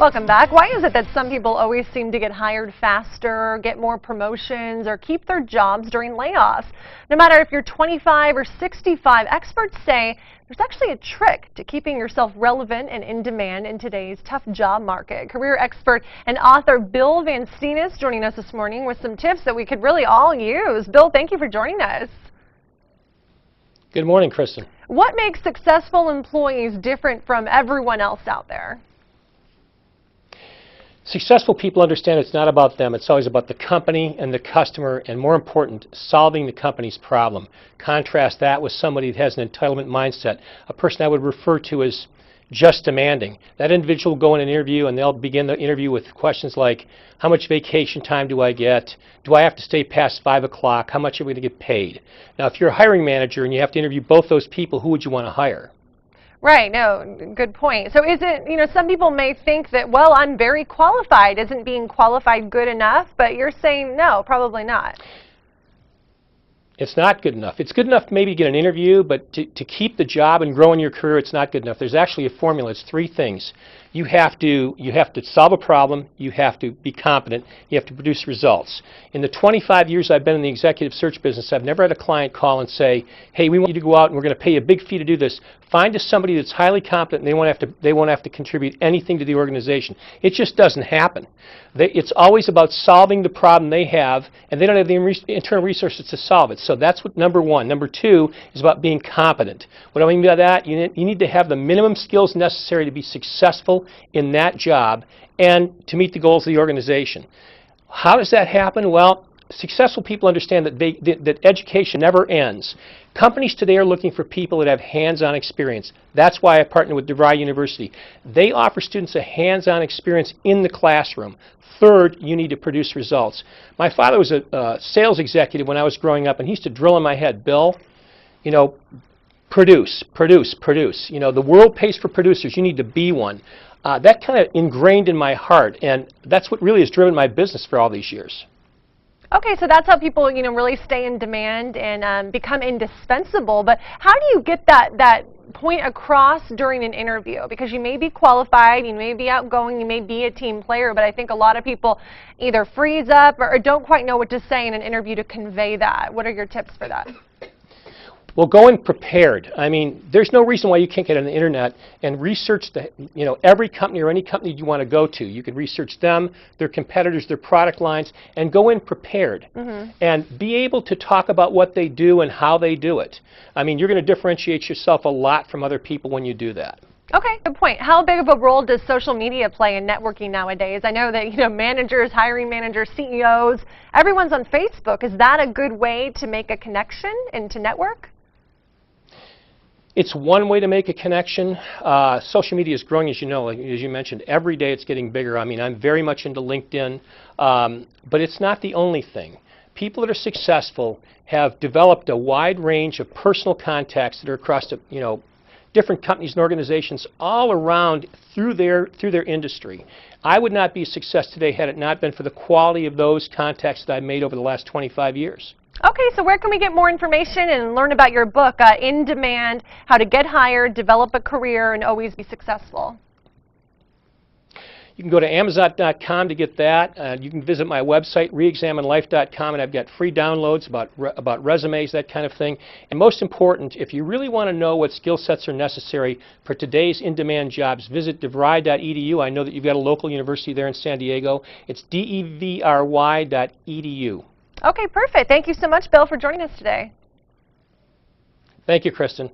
Welcome back. Why is it that some people always seem to get hired faster, get more promotions, or keep their jobs during layoffs? No matter if you're 25 or 65, experts say there's actually a trick to keeping yourself relevant and in demand in today's tough job market. Career expert and author Bill Van Steen is joining us this morning with some tips that we could really all use. Bill, thank you for joining us. Good morning, Kristen. What makes successful employees different from everyone else out there? Successful people understand it's not about them, it's always about the company and the customer, and more important, solving the company's problem. Contrast that with somebody that has an entitlement mindset, a person I would refer to as just demanding. That individual will go in an interview and they'll begin the interview with questions like, how much vacation time do I get? Do I have to stay past 5 o'clock? How much are we going to get paid? Now, if you're a hiring manager and you have to interview both those people, who would you want to hire? Right, no, good point. So is it, some people may think that, well, I'm very qualified. Isn't being qualified good enough? But you're saying no, probably not. It's not good enough. It's good enough maybe to get an interview, but to keep the job and grow in your career, it's not good enough. There's actually a formula. It's 3 things. You have to solve a problem, you have to be competent, you have to produce results. In the 25 years I've been in the executive search business, I've never had a client call and say, hey, we want you to go out and we're going to pay you a big fee to do this. Find us somebody that's highly competent and they won't have to contribute anything to the organization. It just doesn't happen. It's always about solving the problem they have, and they don't have the internal resources to solve it. So that's what number 1. Number 2 is about being competent. What do I mean by that? You need to have the minimum skills necessary to be successful in that job and to meet the goals of the organization. How does that happen? Well, successful people understand that education never ends. Companies today are looking for people that have hands-on experience. That's why I partner with DeVry University. They offer students a hands-on experience in the classroom. Third, you need to produce results. My father was a sales executive when I was growing up, and he used to drill in my head, Bill, produce, produce, produce. The world pays for producers. You need to be one. That kind of ingrained in my heart, and that's what really has driven my business for all these years. Okay, so that's how people, really stay in demand and become indispensable. But how do you get that point across during an interview? Because you may be qualified, you may be outgoing, you may be a team player, but I think a lot of people either freeze up or don't quite know what to say in an interview to convey that. What are your tips for that? Well, go in prepared. I mean, there's no reason why you can't get on the internet and research every company or any company you want to go to. You can research them, their competitors, their product lines, and go in prepared. And be able to talk about what they do and how they do it. I mean, you're going to differentiate yourself a lot from other people when you do that. Okay, good point. How big of a role does social media play in networking nowadays? I know that, managers, hiring managers, CEOs, everyone's on Facebook. Is that a good way to make a connection and to network? It's one way to make a connection. Social media is growing, as you know, as you mentioned. Every day it's getting bigger. I mean, I'm very much into LinkedIn, but it's not the only thing. People that are successful have developed a wide range of personal contacts that are across, different companies and organizations all around through their industry. I would not be a success today had it not been for the quality of those contacts that I've made over the last 25 years. Okay, so where can we get more information and learn about your book, In Demand, How to Get Hired, Develop a Career, and Always Be Successful? You can go to Amazon.com to get that. You can visit my website, reexaminelife.com, and I've got free downloads about resumes, that kind of thing. And most important, if you really want to know what skill sets are necessary for today's in-demand jobs, visit devry.edu. I know that you've got a local university there in San Diego. It's devry.edu. Okay, perfect. Thank you so much, Bill, for joining us today. Thank you, Kristen.